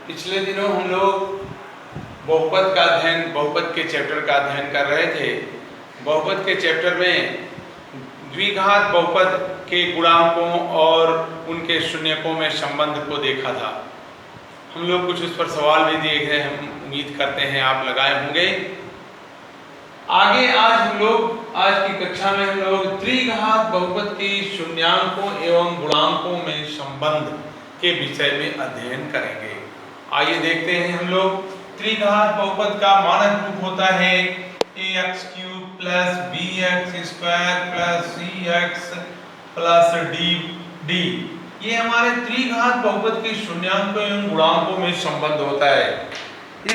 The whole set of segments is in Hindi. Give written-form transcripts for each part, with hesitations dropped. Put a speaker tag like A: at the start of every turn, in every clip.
A: पिछले दिनों हम लोग बहुपद का अध्ययन बहुपद के चैप्टर का अध्ययन कर रहे थे। बहुपद के चैप्टर में द्विघात बहुपद के गुणांकों और उनके शून्यकों में संबंध को देखा था। हम लोग कुछ उस पर सवाल भी दिए गए, हम उम्मीद करते हैं आप लगाए होंगे। आगे आज की कक्षा में हम लोग त्रिघात बहुपद की शून्यांकों एवं गुणांकों में संबंध के विषय में अध्ययन करेंगे। आइए देखते हैं हम लोग। त्रिघात बहुपद का मानक रूप होता है ax³ plus bx² plus cx plus d। ये हमारे त्रिघात बहुपद के शून्यांकों एवं गुणांकों में संबंध होता है।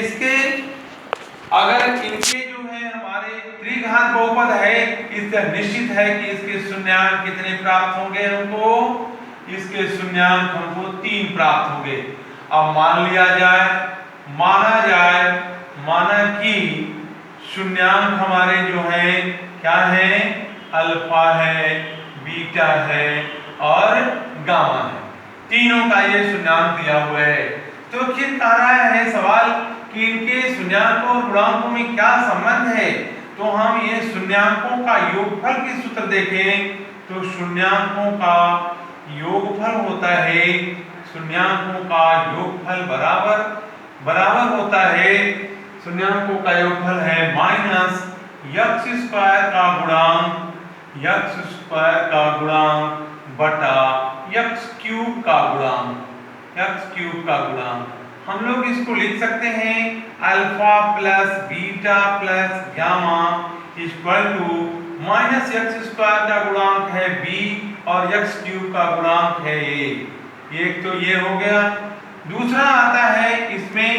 A: इसके अगर इनके जो है हमारे त्रिघात बहुपद है, इसका निश्चित है कि इसके शून्यांक कितने प्राप्त होंगे हमको। इसके शून्यांक हमको 3 प्राप्त होंगे। अब माना कि शून्यांक हमारे जो है क्या है, अल्फा है, बीटा है और गामा है। तीनों का ये शून्यांक दिया हुआ है। तो फिर कह रहा है सवाल कि इनके शून्यांकों और गुणांकों में क्या संबंध है। तो हम ये शून्यांकों का योगफल के सूत्र देखें तो शून्यांकों का योगफल होता है, शून्यांकों का योगफल बराबर होता है, शून्यांकों का योगफल है माइनस x² का गुणांक बटा x³ का गुणांक। हम लोग इसको लिख सकते हैं alpha plus beta plus gamma equal to minus x² का गुणांक है b और x³ का गुणांक है a। एक तो ये हो गया। दूसरा आता है इसमें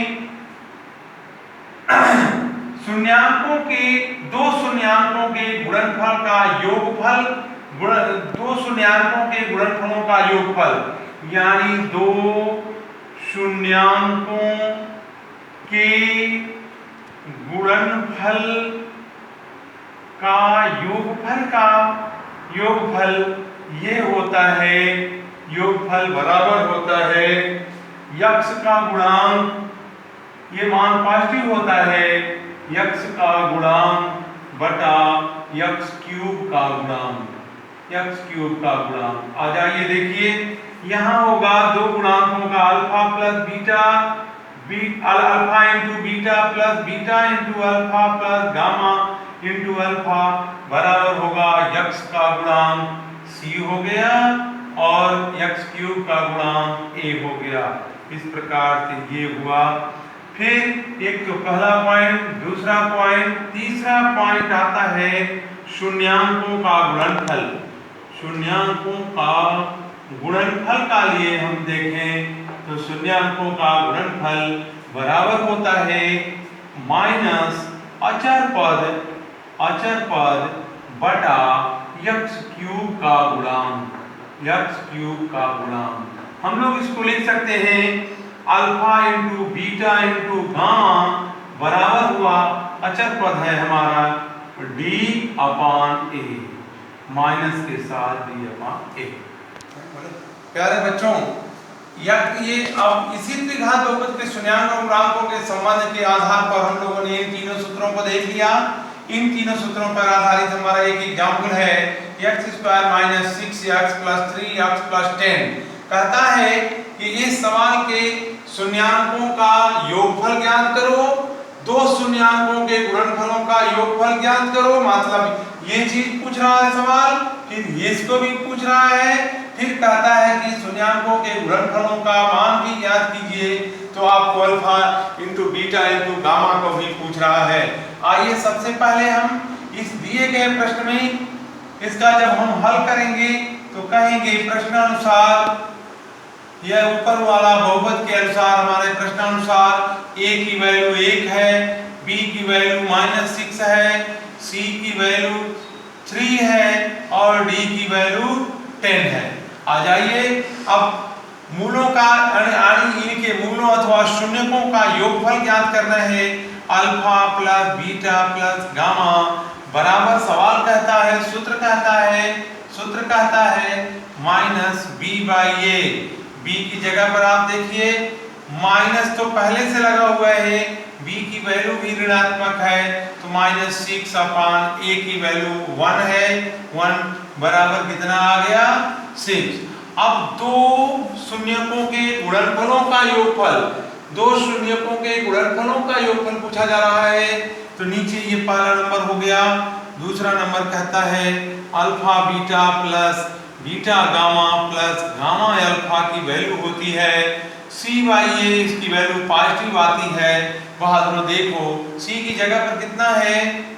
A: दो शून्यांकों के गुणनफल का योगफल, दो शून्यांकों के गुणनफलों का योगफल, यानी दो शून्यांकों के गुणनफल का योगफल ये होता है, योगफल बराबर होता है x का गुणांक, ये मान पॉजिटिव होता है, x का गुणांक बटा x³ का गुणांक। आ जाइए देखिए, यहाँ होगा दो गुणांकों का alpha plus beta, alpha into beta plus beta into alpha plus gamma into alpha बराबर होगा x का गुणांक c हो गया और x³ का गुणांक a हो गया। इस प्रकार से ये हुआ। फिर एक तो पहला पॉइंट, दूसरा पॉइंट, तीसरा पॉइंट आता है शून्यांकों का गुणनफल। शून्यांकों का गुणनफल का लिए हम देखें तो शून्यांकों का गुणनफल बराबर होता है माइनस अचर पद बटा x³ का गुणांक। हम लोग इसको लिख सकते हैं alpha into beta into gamma बराबर हुआ, अचर पद है हमारा d/a, माइनस के साथ d/a। प्यारे बच्चों, ये अब इसी त्रिघात बहुपद के शून्यांक और गुणांकों के संबंध के आधार पर हम लोगों ने इन तीनों सूत्रों को देख लिया। इन तीनों सूत्रों पर आधारित हमारा एक एग्जाम्पल है x² - 6x + 3x + 10। कहता है कि इस सवाल के शून्यांकों का योगफल ज्ञात करो, दो शून्यांकों के गुणनफलों का योगफल ज्ञात करो। मतलब ये चीज पूछ रहा है सवाल, फिर इसको भी पूछ रहा है, फिर कहता है कि शून्यांकों के गुणनफलों का मान भी ज्ञात कीजिए। तो आपको alpha into beta into gamma को भी पूछ रहा है। आइए सबसे पहले हम इस दिए गए प्रश्न में इसका जब हम हल करेंगे तो कहेंगे प्रश्नानुसार, यह ऊपर वाला बहुपद के अनुसार हमारे प्रश्नानुसार a की वैल्यू 1 है, b की वैल्यू -6 है, c की वैल्यू 3 है और d की वैल्यू 10 है। आ जाइए अब मूलों का इनके मूलों अथवा शून्यकों का योगफल ज्ञात करना है। Alpha plus beta plus gamma बराबर सवाल कहता है, सूत्र कहता है -b/a। b की जगह पर आप देखिए माइनस तो पहले से लगा हुआ है, b की वैल्यू भी ऋणात्मक है तो -6 अपान a की वैल्यू 1 है, 1 बराबर कितना आ गया 6। अब दो शून्यकों के गुणनफलों का योगफल, दो शून्यकों के गुणनफलों का योगफल पूछा जा रहा है। तो नीचे ये पहला नंबर हो गया। दूसरा नंबर कहता है alpha beta plus beta gamma plus gamma alpha की वैल्यू होती है c/a, इसकी वैल्यू पॉजिटिव आती है। बहादुर देखो c की जगह पर कितना है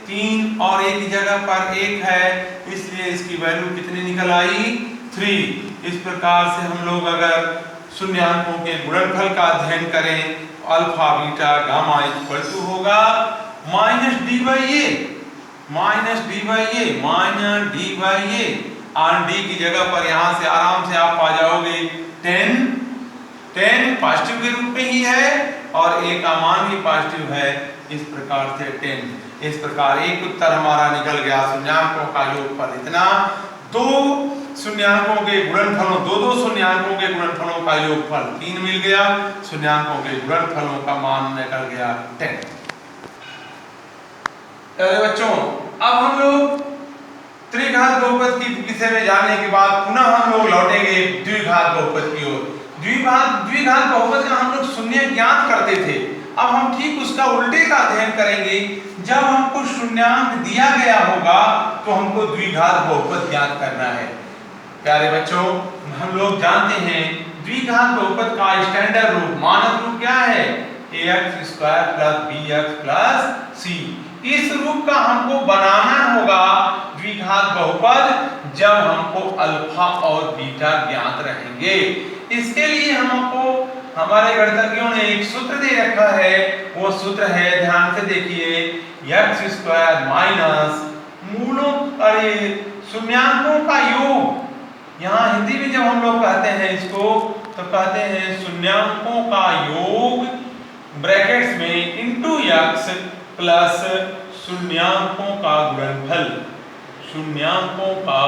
A: 3 और a की जगह पर 1 है, इसलिए इसकी वैल्यू कितनी निकल आई 3। इस प्रकार से हम लोग अगर शून्याङ्कों के गुणनफल का अध्ययन करें तो alpha beta gamma equal to होगा -d/a, और d की जगह पर यहाँ से आराम से आप पा जाओगे 10 पॉजिटिव के रूप में ही है और a का मान भी पॉजिटिव है, इस प्रकार से 10। इस प्रकार एक उत्तर हमारा निकल गया शून्याङ्कों का योगफल इतना। दो शून्याङ्कों के गुणनफलों, दो शून्याङ्कों के गुणनफलों का योगफल 3 मिल गया, शून्याङ्कों के गुणनफलों का मान निकल गया 10। चलिए बच्चों, अब हम लोग त्रिघात बहुपद की विषय में जानने के बाद पुनः हम लोग लौटेंगे द्विघात बहुपद की ओर। द्विघात बहुपद का हम लोग शून्य ज्ञात करते थे, अब हम ठीक उसका उल्टे का अध्ययन करेंगे। जब हमको शून्याङ्क दिया गया होगा तो हमको द्विघात बहुपद ज्ञात करना है। प्यारे बच्चों, हम लोग जानते हैं द्विघात बहुपद का स्टैंडर्ड रूप, मानक रूप क्या है ax² + bx + c। इस रूप का हमको बनाना होगा द्विघात बहुपद जब हमको अल्फा और बीटा ज्ञात रहेंगे। इसके लिए हमको हमारे गणितज्ञों ने एक सूत्र दे रखा है, वो सूत्र है, ध्यान से देखिए, x² माइनस मूलों अरे शून्याङ्कों का योग। यहाँ हिंदी में जब हम लोग कहते हैं इसको तो कहते हैं शून्याङ्कों का योग ब्रैकेट्स में इंटू x प्लस शून्याङ्कों का गुणनफल, शून्याङ्कों का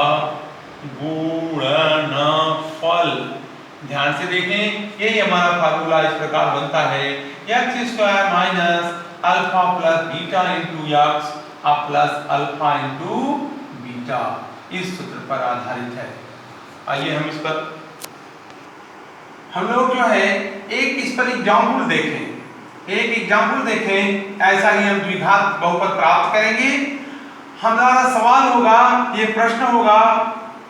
A: गुणनफल। ध्यान से देखें, यही हमारा फार्मूला इस प्रकार बनता है x² minus alpha plus beta into x plus alpha into beta, इस सूत्र पर आधारित है। आइए हम इस पर हम लोग जो है एक इस पर एग्जाम्पल देखें, ऐसा ही हम द्विघात बहुपद प्राप्त करेंगे। हमारा सवाल होगा, ये प्रश्न होगा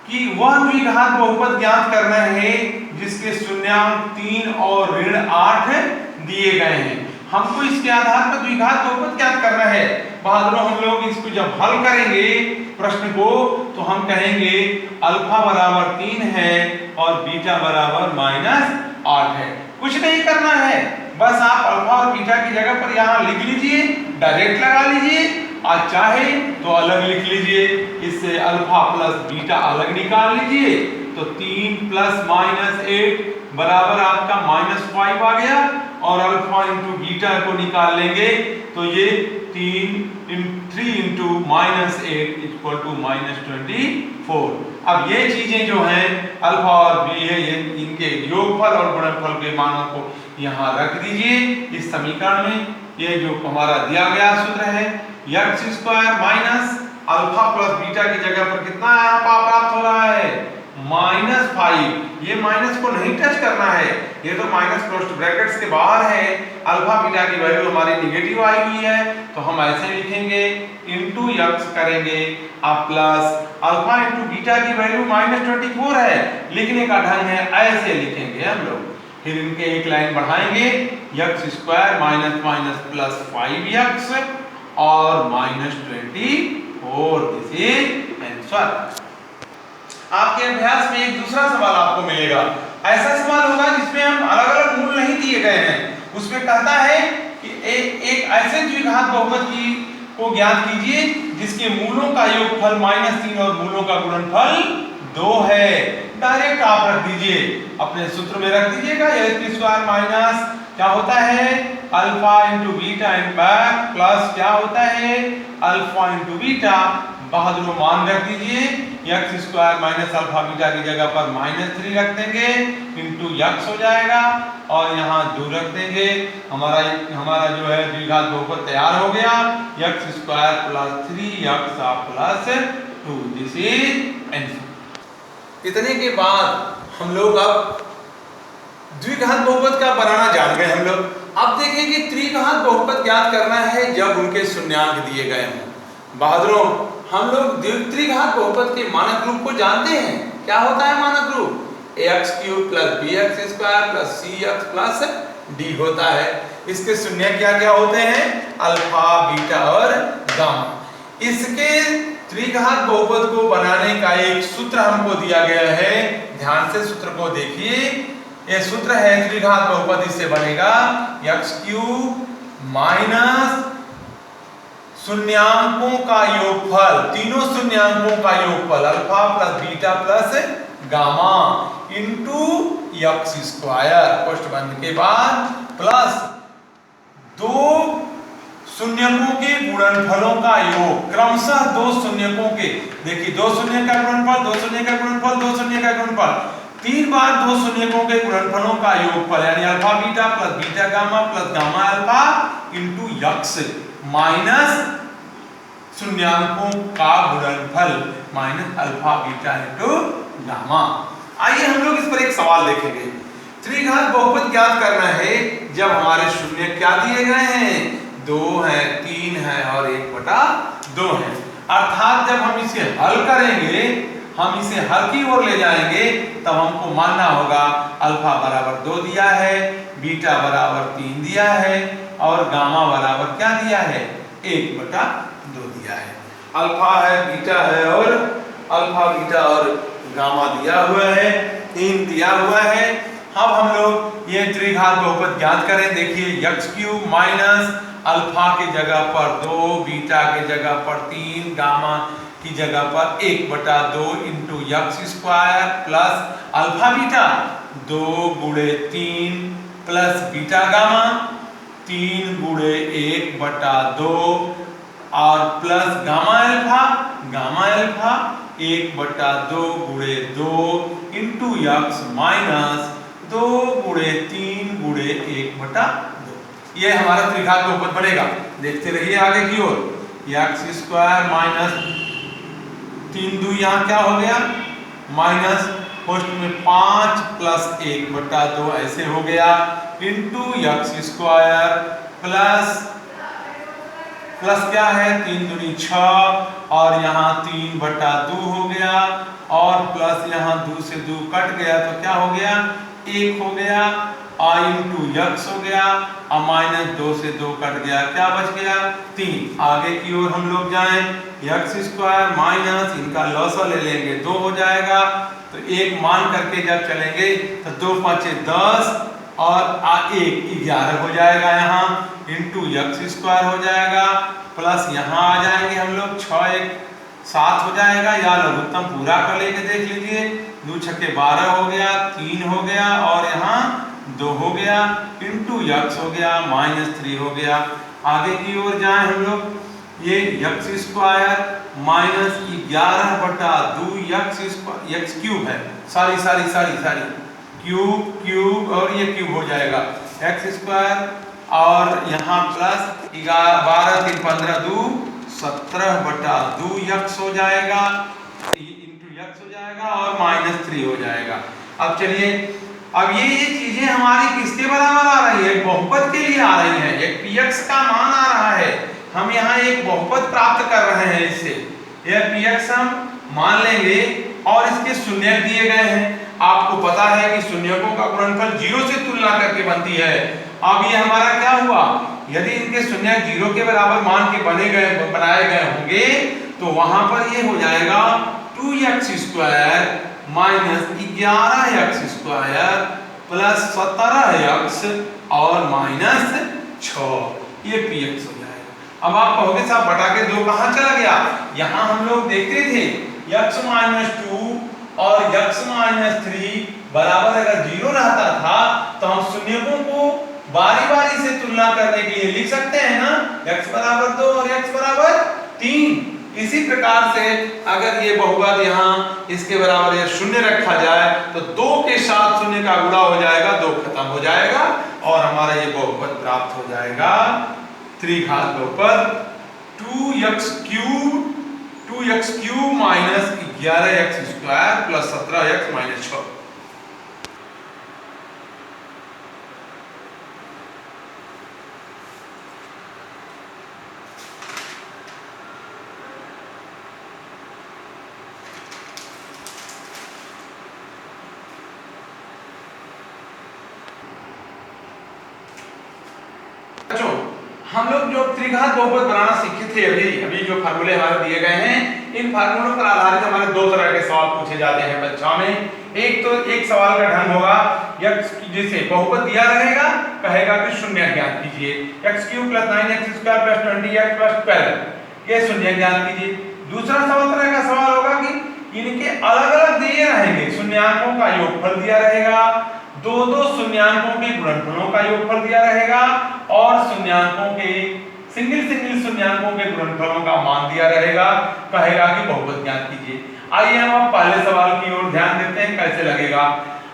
A: कि वह द्विघात बहुपद ज्ञात करना है जिसके शून्याङ्क 3 और ऋण 8 दिए गए हैं। हमको इसके आधार पर द्विघात बहुपद ज्ञात करना है। बहादुरों, हम लोग इसको जब हल करेंगे प्रश्न को तो हम कहेंगे अल्फा बराबर 3 है और बीटा बराबर -8 है। कुछ नहीं करना है, बस आप अल्फा और बीटा की जगह पर यहाँ लिख लीजिए, डायरेक्ट लगा लीजिए, और चाहे तो अलग लिख लीजिए। इससे अल्फा प्लस बीटा अलग निकाल लीजिए तो 3 + -8 बराबर आपका -5 आ गया, और अल्फा इंटू बीटा को निकाल लेंगे तो ये 3 × -8 = -24। अब ये चीजें जो हैं अल्फा और बीटा, ये इनके योगफल और गुणनफल के मानों को यहाँ रख दीजिए इस समीकरण में। ये जो हमारा दिया गया सूत्र है x² minus alpha plus beta की जगह पर कितना यहाँ प्राप्त हो रहा है -5। ये माइनस को नहीं टच करना है, ये तो माइनस क्लोज ब्रैकेट्स के बाहर है। अल्फा बीटा की वैल्यू हमारी निगेटिव आई हुई है तो हम ऐसे लिखेंगे इंटू x करेंगे अब प्लस अल्फा इंटू बीटा की वैल्यू -24 है, लिखने का ढंग है ऐसे लिखेंगे हम लोग। फिर इनके एक लाइन बढ़ाएंगे x² minus minus plus 5x और -24। This is answer. आपके अभ्यास में एक दूसरा सवाल आपको मिलेगा, ऐसा सवाल होगा जिसमें हम अलग अलग मूल नहीं दिए गए हैं। उसमें कहता है कि एक ऐसे द्विघात बहुपद को ज्ञात कीजिए जिसके मूलों का योगफल -3 और मूलों का गुणनफल 2 है। डायरेक्ट आप रख दीजिए, अपने सूत्र में रख दीजिएगा। x² माइनस क्या होता है alpha into beta in back plus क्या होता है अल्फा इंटू बीटा बहादुर मान रख दीजिए, x square minus alpha beta की जगह पर -3 रख देंगे इंटू यक्स हो जाएगा और यहाँ 2 रख देंगे। हमारा जो है द्विघात बहुपद तैयार हो गया, x square plus 3 plus 2। This is answer. इतने के बाद हम लोग अब द्विघात बहुपद का बनाना जान गए हम लोग। अब देखें कि त्रिघात बहुपद ज्ञात करना है जब उनके शून्याङ्क दिए गए हों। बहादुरों, हम लोग त्रिघात बहुपद के मानक रूप को जानते हैं। क्या होता है मानक रूप? ax³ + bx² + cx + d होता है। इसके शून्य क्या होते हैं? अल्फा, बीटा और गामा। इसके त्रिघात बहुपद को बनाने का एक सूत्र हमको दिया गया है। ध्यान से सूत्र को देखिए। यह सूत्र है त्रिघात बहुपद, इससे बनेगा x³ माइनस शून्यांकों का योगफल, तीनों शून्यांकों का योगफल alpha plus beta plus gamma into x², कोष्ठ बंध के बाद प्लस 2 शून्यकों के गुणनफलों का योग, क्रमशः 2 शून्यकों के, देखिए 2 शून्य का गुणनफल, 2 शून्य का गुणनफल, 2 शून्य का गुणनफल, 3 बार 2 शून्यकों के गुणनफलों का योगफल यानी alpha beta plus beta gamma plus gamma alpha into यक्स माइनस शून्यांकों का गुणनफल minus alpha beta into gamma. आइए हम लोग इस पर एक सवाल देखेंगे। त्रिघात बहुपद ज्ञात करना है जब हमारे शून्य क्या दिए गए हैं? 2 है, 3 है और 1/2 है। अर्थात जब हम इसे हल करेंगे, हम इसे हल की ओर ले जाएंगे, तब हमको मानना होगा अल्फा बराबर 2 दिया है, बीटा बराबर 3 दिया है और गामा बराबर क्या दिया है? 1/2 दिया है। अल्फा है, बीटा है और अल्फा बीटा और गामा दिया हुआ है, 3 दिया हुआ है। अब हम लोग ये त्रिघात बहुपद ज्ञात करें। देखिए x³ माइनस अल्फा की जगह पर 2, बीटा की जगह पर 3, गामा की जगह पर 1/2 into x² plus alpha beta 2 गुणे 3 प्लस बीटा गामा 3 गुणे 1/2 और प्लस गामा अल्फा 1/2 गुणे 2 इंटू x माइनस 2 गुणे 3 गुणे 1/2। ये हमारा त्रिघात बहुपद बनेगा। देखते रहिए आगे की ओर। x² माइनस 3 2 यहाँ क्या हो गया? माइनस पोस्ट में 5 प्लस 1/2 ऐसे हो गया इंटू x² प्लस क्या है? 3 दूनी 6 और यहाँ 3/2 हो गया और प्लस यहाँ 2 से 2 कट गया तो क्या हो गया? 1 हो गया और इंटू x हो गया और माइनस 2 से 2 कट गया, क्या बच गया? 3। आगे की ओर हम लोग जाएं, x² माइनस इनका लॉसा ले लेंगे 2 हो जाएगा तो 1 मान करके जब चलेंगे तो 2 5 10 और 1 11 हो जाएगा यहाँ इंटू x² हो जाएगा प्लस यहाँ आ जाएंगे हम लोग 6 1 7 हो जाएगा या लघुत्तम पूरा कर लेके देख लीजिए 2 छक्के 12 हो गया, 3 हो गया और यहाँ 2 हो गया इंटू x हो गया माइनस 3 हो गया। आगे की ओर जाएं हम लोग, ये x² माइनस 11/2 x³ है, सारी क्यूब और ये क्यूब हो जाएगा x² और यहाँ प्लस 12 3 15 2 17/2 x हो जाएगा इंटू x हो जाएगा और माइनस 3 हो जाएगा। अब चलिए, अब ये चीजें हमारी किसके बराबर आ रही है? बहुपद के लिए आ रही है। एक px का मान आ रहा है, हम यहाँ एक बहुपद प्राप्त कर रहे हैं इससे। यह px हम मान लेंगे और इसके शून्य दिए गए हैं। आपको पता है कि शून्यकों का गुणनफल 0 से तुलना करके बनती है। अब ये हमारा क्या हुआ? यदि इनके शून्य 0 के बराबर मान के बनाए गए होंगे तो वहां पर ये हो जाएगा 2x² minus 11x² plus 17x और माइनस 6, ये px हो जाएगा। अब आप कहोगे साहब बटा के 2 कहाँ चला गया? यहाँ हम लोग देखते थे x-2 और x-3 बराबर अगर 0 रहता था तो हम शून्यकों को बारी से तुलना करने के लिए लिख सकते हैं ना, x बराबर 2 और x बराबर 3। इसी प्रकार से अगर ये बहुपद यहाँ इसके बराबर ये शून्य रखा जाए तो 2 के साथ शून्य का गुणा हो जाएगा, 2 खत्म हो जाएगा और हमारा ये बहुपद प्राप्त हो जाएगा त्रिघात बहुपद 2x cube minus 11x square plus 17x minus 6। हम लोग जो त्रिघात बहुपद बनाना सीखे थे अभी जो फार्मूले हमारे दिए गए हैं, इन फार्मूलों पर आधारित हमारे 2 तरह के सवाल पूछे जाते हैं परीक्षा में। एक सवाल का ढंग होगा x जिसे बहुपद दिया रहेगा, कहेगा कि शून्य ज्ञात कीजिए, x cube plus 9x square plus 20x plus 12, ये शून्य ज्ञात कीजिए। दूसरा तरह का सवाल होगा कि इनके अलग-अलग दिए रहेंगे, शून्यांकों का योगफल दिया रहेगा, दो शून्यांकों के गुणनफलों का योगफल दिया रहेगा और शून्यांकों के सिंगल शून्यांकों के गुणनफलों का मान दिया रहेगा, कहेगा कि बहुपद ज्ञात कीजिए। आइए हम अब पहले सवाल की ओर ध्यान देते हैं कैसे लगेगा।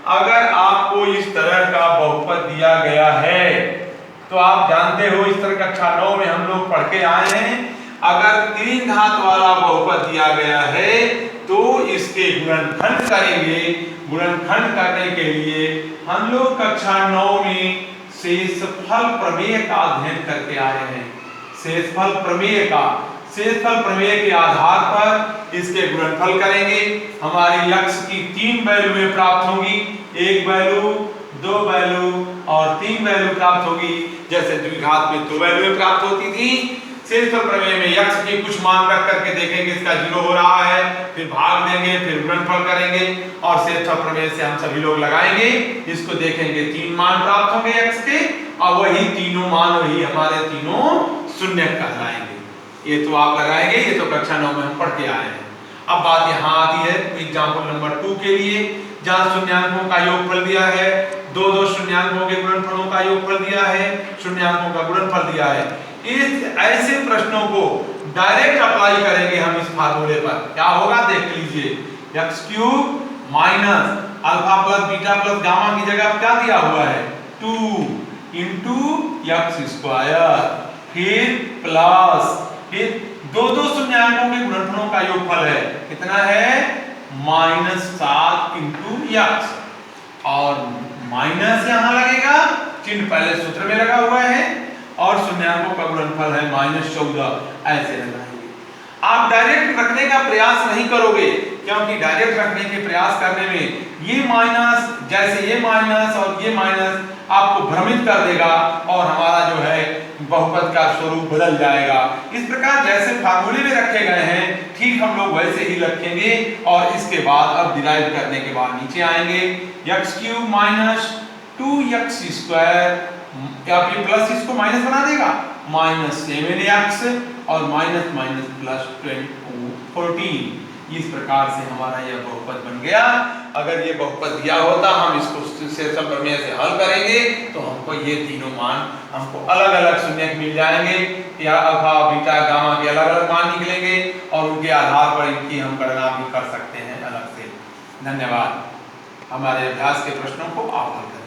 A: अगर आपको इस तरह का बहुपद दिया गया है तो आप जानते हो इस तरह कक्षा 9 में हम लोग पढ़ के आए हैं, अगर 3 घात वाला बहुपद दिया गया है तो इसके गुणनखंड करेंगे। गुणनखंड करने के लिए हम लोग कक्षा 9 में शेषफल प्रमेय का अध्ययन करके आए हैं। शेषफल प्रमेय के आधार पर इसके गुणनफल करेंगे। हमारी x की 3 वैल्यूएं प्राप्त होंगी, 1 वैल्यू, 2 वैल्यू और 3 वैल्यू प्राप्त होगी, जैसे द्विघात में 2 वैल्यूएं प्राप्त होती थी। शेषफल प्रमेय में x के कुछ मान रख करके देखेंगे इसका 0 हो रहा है, फिर भाग देंगे, फिर गुणनफल करेंगे और शेषफल प्रमेय से हम सभी लोग लगाएंगे, इसको देखेंगे 3 मान प्राप्त होंगे x के और वही तीनों मान वही हमारे तीनों शून्य कहलाएंगे। ये तो आप लगाएंगे, ये तो कक्षा 9 में हम पढ़ के आए हैं। अब बात यहाँ आती है एग्जाम्पल नंबर 2 के लिए, जहाँ शून्यांकों का योगफल दिया है, दो शून्यांकों के गुणनफलों का योगफल दिया है, शून्यांकों का गुणनफल दिया है। इस ऐसे प्रश्नों को डायरेक्ट अप्लाई करेंगे हम इस फार्मूले पर। क्या होगा देख लीजिए, x cube minus alpha plus beta plus gamma की जगह क्या दिया हुआ है 2 इंटू x स्क्वायर, फिर प्लस फिर दो शून्यांकों के गुणनफलों का योगफल है, कितना है -7 इंटू x और माइनस यहाँ लगेगा, चिन्ह पहले सूत्र में लगा हुआ है और शून्यांकों का गुणनफल है -14, ऐसे लगाएंगे। आप डायरेक्ट रखने का प्रयास नहीं करोगे, क्योंकि डायरेक्ट रखने के प्रयास करने में ये माइनस, जैसे ये माइनस और ये माइनस आपको भ्रमित कर देगा और हमारा जो है बहुपद का स्वरूप बदल जाएगा। इस प्रकार जैसे फार्मूले में रखे गए हैं ठीक हम लोग वैसे ही रखेंगे और इसके बाद अब डिराइव करने के बाद नीचे आएंगे, x cube minus 2x square, क्या फिर प्लस इसको माइनस बना देगा, -7x और माइनस माइनस प्लस 14। इस प्रकार से हमारा यह बहुपद बन गया। अगर ये बहुपद दिया होता हम इसको शेषफल प्रमेय से हल करेंगे तो हमको ये तीनों मान हमको अलग अलग शून्य मिल जाएंगे, या अल्फा बीटा गामा के अलग अलग मान निकलेंगे और उनके आधार पर इनकी हम गणना भी कर सकते हैं अलग से। धन्यवाद। हमारे अभ्यास के प्रश्नों को आप हल करें।